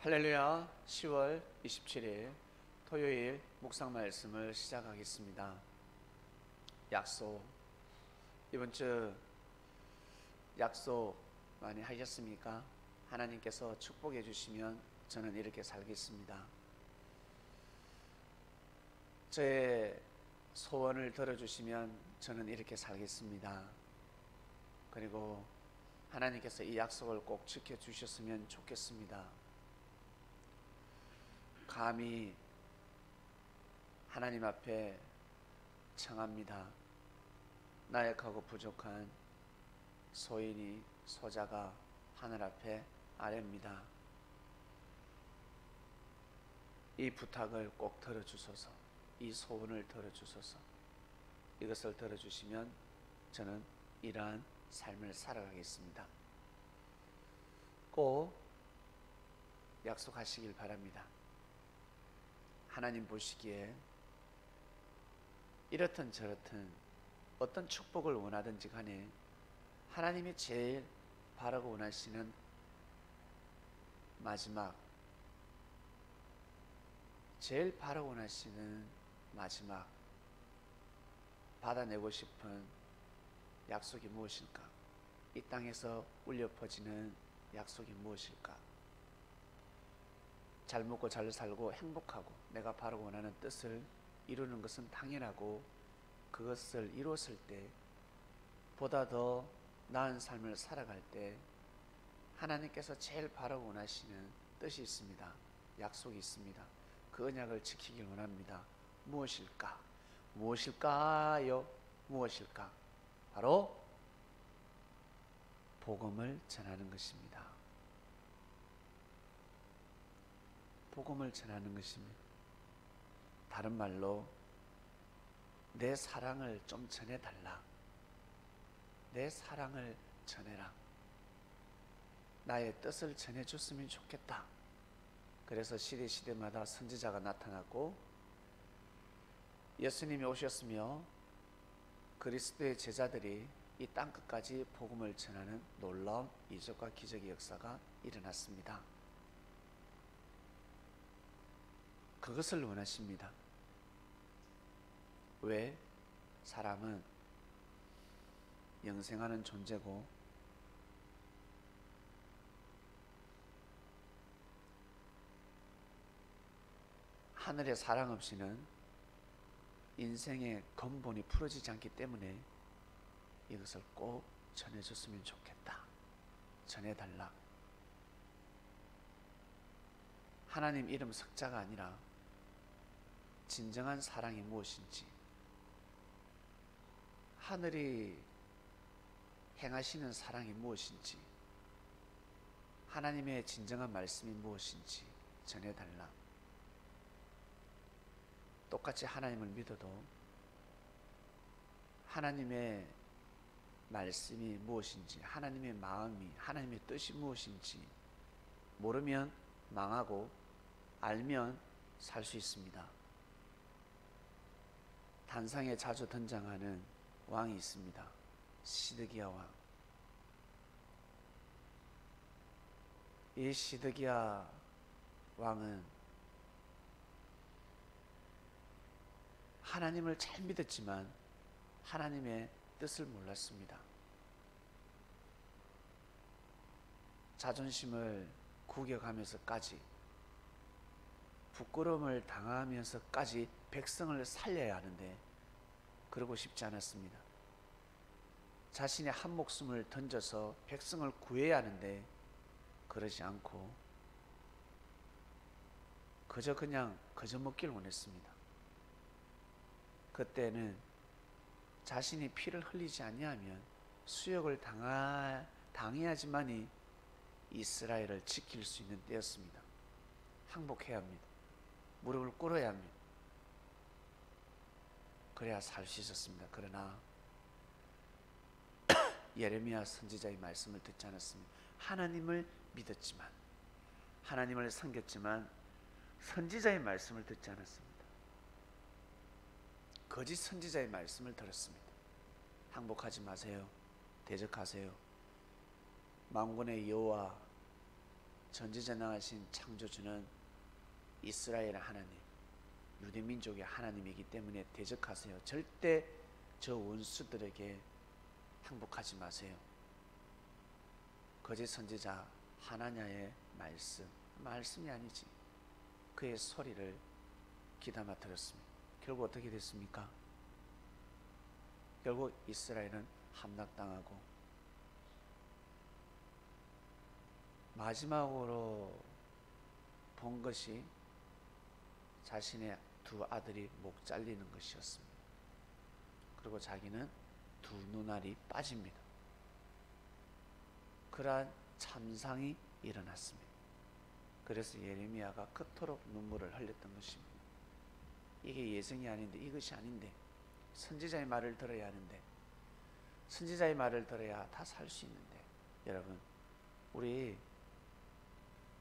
할렐루야. 10월 27일 토요일 묵상 말씀을 시작하겠습니다. 약속. 이번 주 약속 많이 하셨습니까? 하나님께서 축복해 주시면 저는 이렇게 살겠습니다. 저의 소원을 들어주시면 저는 이렇게 살겠습니다. 그리고 하나님께서 이 약속을 꼭 지켜주셨으면 좋겠습니다. 감히 하나님 앞에 청합니다. 나약하고 부족한 소인이 소자가 하늘 앞에 아뢰입니다. 이 부탁을 꼭 들어주소서. 이 소원을 들어주소서. 이것을 들어주시면 저는 이러한 삶을 살아가겠습니다. 꼭 약속하시길 바랍니다. 하나님 보시기에 이렇든 저렇든 어떤 축복을 원하든지 간에 하나님이 제일 바라고 원하시는 마지막, 제일 바라고 원하시는 마지막 받아내고 싶은 약속이 무엇일까? 이 땅에서 울려 퍼지는 약속이 무엇일까? 잘 먹고 잘 살고 행복하고 내가 바라고 원하는 뜻을 이루는 것은 당연하고, 그것을 이루었을 때 보다 더 나은 삶을 살아갈 때 하나님께서 제일 바라고 원하시는 뜻이 있습니다. 약속이 있습니다. 그 언약을 지키길 원합니다. 무엇일까? 무엇일까요? 무엇일까? 바로 복음을 전하는 것입니다. 복음을 전하는 것입니다. 다른 말로 내 사랑을 좀 전해달라. 내 사랑을 전해라. 나의 뜻을 전해줬으면 좋겠다. 그래서 시대마다 선지자가 나타났고 예수님이 오셨으며 그리스도의 제자들이 이 땅끝까지 복음을 전하는 놀라운 이적과 기적의 역사가 일어났습니다. 그것을 원하십니다. 왜? 사람은 영생하는 존재고 하늘의 사랑 없이는 인생의 근본이 풀어지지 않기 때문에 이것을 꼭 전해줬으면 좋겠다. 전해달라. 하나님 이름 석자가 아니라 진정한 사랑이 무엇인지, 하늘이 행하시는 사랑이 무엇인지, 하나님의 진정한 말씀이 무엇인지 전해달라. 똑같이 하나님을 믿어도 하나님의 말씀이 무엇인지, 하나님의 마음이, 하나님의 뜻이 무엇인지 모르면 망하고 알면 살 수 있습니다. 단상에 자주 등장하는 왕이 있습니다. 시드기야 왕. 이 시드기야 왕은 하나님을 잘 믿었지만 하나님의 뜻을 몰랐습니다. 자존심을 구겨가면서까지, 부끄러움을 당하면서까지 백성을 살려야 하는데 그러고 싶지 않았습니다. 자신의 한 목숨을 던져서 백성을 구해야 하는데 그러지 않고 그냥 먹길 원했습니다. 그때는 자신이 피를 흘리지 아니하면 수욕을 당해야지만이 이스라엘을 지킬 수 있는 때였습니다. 항복해야 합니다. 무릎을 꿇어야 합니다. 그래야 살 수 있었습니다. 그러나 예레미야 선지자의 말씀을 듣지 않았습니다. 하나님을 믿었지만, 하나님을 섬겼지만 선지자의 말씀을 듣지 않았습니다. 거짓 선지자의 말씀을 들었습니다. 항복하지 마세요. 대적하세요. 만군의 여호와 전지전능하신 창조주는 이스라엘 하나님, 유대민족의 하나님이기 때문에 대적하세요. 절대 저 원수들에게 항복하지 마세요. 거짓 선지자 하나냐의 말씀이 아니지, 그의 소리를 귀담아 들었습니다. 결국 어떻게 됐습니까? 결국 이스라엘은 함락당하고 마지막으로 본 것이 자신의 두 아들이 목 잘리는 것이었습니다. 그리고 자기는 두 눈알이 빠집니다. 그러한 참상이 일어났습니다. 그래서 예레미야가 그토록 눈물을 흘렸던 것입니다. 이게 예정이 아닌데, 이것이 아닌데, 선지자의 말을 들어야 하는데, 선지자의 말을 들어야 다 살 수 있는데. 여러분, 우리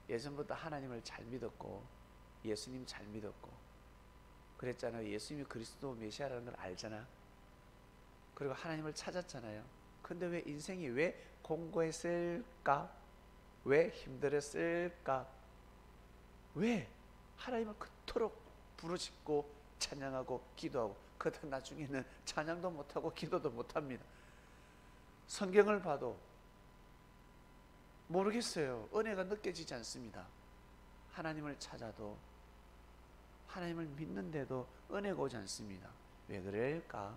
예전부터 하나님을 잘 믿었고 예수님 잘 믿었고 그랬잖아요. 예수님이 그리스도 메시아라는 걸 알잖아. 그리고 하나님을 찾았잖아요. 근데 왜 인생이 왜 공고했을까? 왜 힘들었을까? 왜 하나님을 그토록 부르짖고 찬양하고 기도하고, 그러다 나중에는 찬양도 못하고 기도도 못합니다. 성경을 봐도 모르겠어요. 은혜가 느껴지지 않습니다. 하나님을 찾아도, 하나님을 믿는데도 은혜가 오지 않습니다. 왜 그럴까?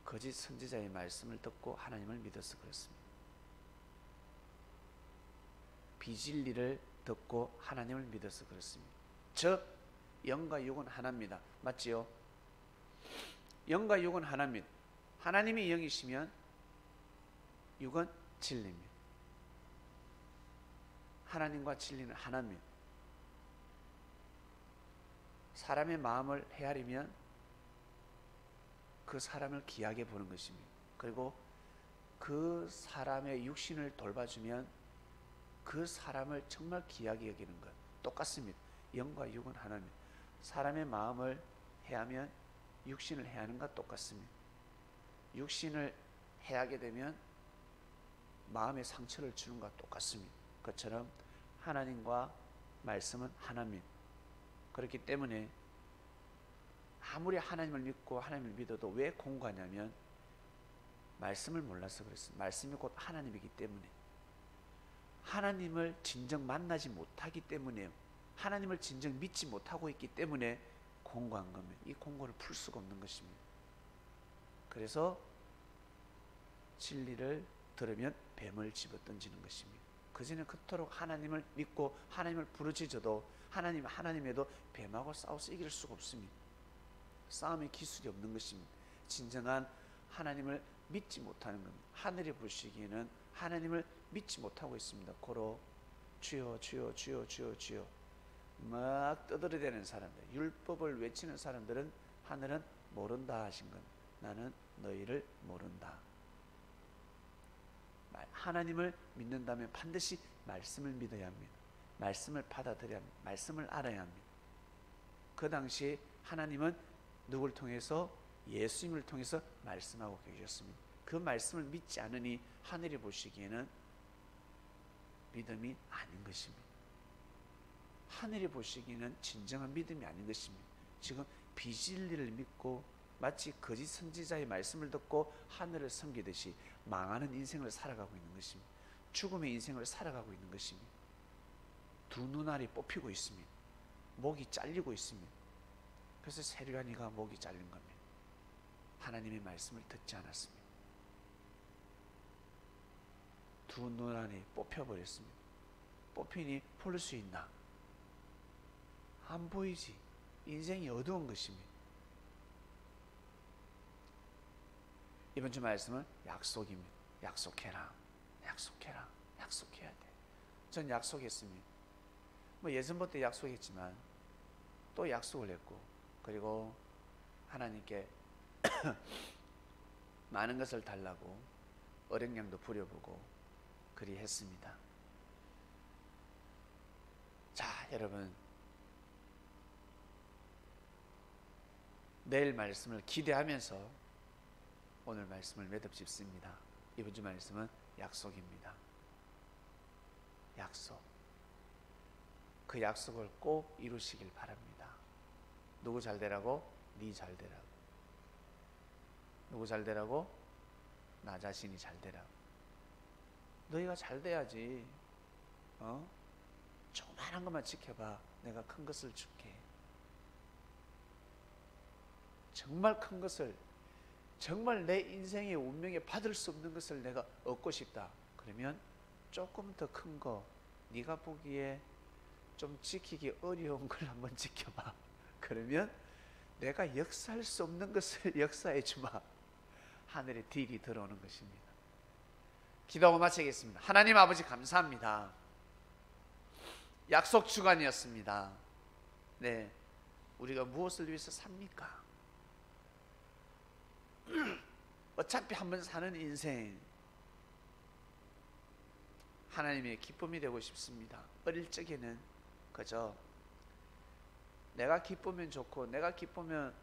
거짓 선지자의 말씀을 듣고 하나님을 믿어서 그렇습니다. 비진리를 듣고 하나님을 믿어서 그렇습니다. 즉 영과 육은 하나입니다. 맞지요? 영과 육은 하나입니다. 하나님이 영이시면 육은 진리입니다. 하나님과 진리는 하나입니다. 사람의 마음을 헤아리면 그 사람을 귀하게 보는 것입니다. 그리고 그 사람의 육신을 돌봐주면 그 사람을 정말 귀하게 여기는 것, 똑같습니다. 영과 육은 하나입니다. 사람의 마음을 해하면 육신을 해하는 것과 똑같습니다. 육신을 해하게 되면 마음에 상처를 주는 것과 똑같습니다. 그처럼 하나님과 말씀은 하나입니다. 그렇기 때문에 아무리 하나님을 믿고 하나님을 믿어도 왜 공고하냐면 말씀을 몰라서 그렇습니다. 말씀이 곧 하나님이기 때문에, 하나님을 진정 만나지 못하기 때문에, 하나님을 진정 믿지 못하고 있기 때문에 공고한 겁니다. 이 공고를 풀 수가 없는 것입니다. 그래서 진리를 들으면 뱀을 집어던지는 것입니다. 그전에 그토록 하나님을 믿고 하나님을 부르짖어도 하나님에도 뱀하고 싸워서 이길 수가 없습니다. 싸움의 기술이 없는 것입니다. 진정한 하나님을 믿지 못하는 겁니다. 하늘이 보시기에는 하나님을 믿지 못하고 있습니다. 고로 주여 주여 주여 주여 주여 막 떠들어대는 사람들, 율법을 외치는 사람들은 하늘은 모른다 하신 것, 나는 너희를 모른다. 하나님을 믿는다면 반드시 말씀을 믿어야 합니다. 말씀을 받아들여야 합니다. 말씀을 알아야 합니다. 그 당시 하나님은 누굴 통해서? 예수님을 통해서 말씀하고 계셨습니다. 그 말씀을 믿지 않으니 하늘이 보시기에는 믿음이 아닌 것입니다. 하늘이 보시기에는 진정한 믿음이 아닌 것입니다. 지금 비진리를 믿고 마치 거짓 선지자의 말씀을 듣고 하늘을 섬기듯이 망하는 인생을 살아가고 있는 것입니다. 죽음의 인생을 살아가고 있는 것입니다. 두 눈알이 뽑히고 있습니다. 목이 잘리고 있습니다. 그래서 세류아니가 목이 잘린 겁니다. 하나님의 말씀을 듣지 않았습니다. 두 눈알이 뽑혀버렸습니다. 뽑히니 볼 수 있나? 안 보이지. 인생이 어두운 것입니다. 이번 주 말씀은 약속입니다. 약속해라. 약속해라. 약속해야 돼. 전 약속했습니다. 뭐 예전부터 약속했지만 또 약속을 했고, 그리고 하나님께 많은 것을 달라고 어령량도 부려보고 그리 했습니다. 자, 여러분, 내일 말씀을 기대하면서 오늘 말씀을 매듭 짓습니다. 이번 주 말씀은 약속입니다. 약속. 그 약속을 꼭 이루시길 바랍니다. 누구 잘 되라고? 네 잘 되라고. 누구 잘 되라고? 나 자신이 잘 되라고. 너희가 잘 돼야지. 조그마한 것만 지켜봐. 내가 큰 것을 줄게. 정말 큰 것을, 정말 내 인생의 운명에 받을 수 없는 것을 내가 얻고 싶다. 그러면 조금 더 큰 거, 네가 보기에 좀 지키기 어려운 걸 한번 지켜봐. 그러면 내가 역사할 수 없는 것을 역사해 주마. 하늘의 딜이 들어오는 것입니다. 기도하고 마치겠습니다. 하나님 아버지 감사합니다. 약속 주간이었습니다. 네, 우리가 무엇을 위해서 삽니까? 어차피 한번 사는 인생, 하나님의 기쁨이 되고 싶습니다. 어릴 적에는 그저 내가 기쁘면 좋고, 내가 기쁘면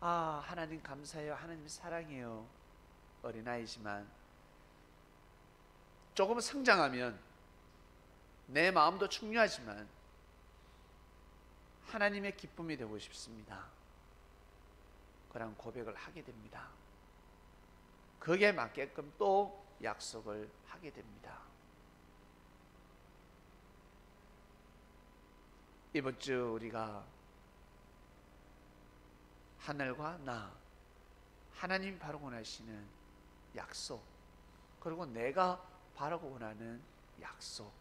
하나님 감사해요, 하나님 사랑해요, 어린아이지만 조금 성장하면 내 마음도 중요하지만 하나님의 기쁨이 되고 싶습니다. 그런 고백을 하게 됩니다. 거기에 맞게끔 또 약속을 하게 됩니다. 이번 주 우리가 하늘과 나, 하나님이 바라고 원하시는 약속, 그리고 내가 바라고 원하는 약속,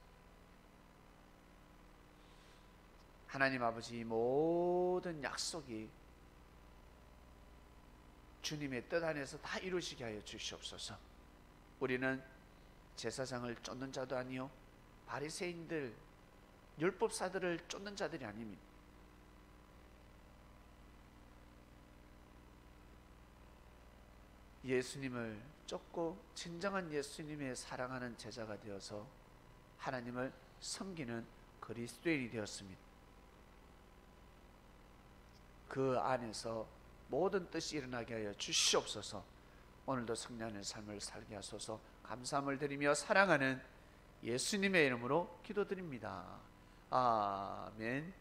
하나님 아버지 모든 약속이 주님의 뜻 안에서 다 이루어지게 하여 주시옵소서. 우리는 제사장을 쫓는 자도 아니요 바리새인들, 율법사들을 쫓는 자들이 아닙니다. 예수님을 쫓고 진정한 예수님의 사랑하는 제자가 되어서 하나님을 섬기는 그리스도인이 되었습니다. 그 안에서 모든 뜻이 일어나게 하여 주시옵소서. 오늘도 성령의 삶을 살게 하소서. 감사함을 드리며 사랑하는 예수님의 이름으로 기도드립니다. 아멘.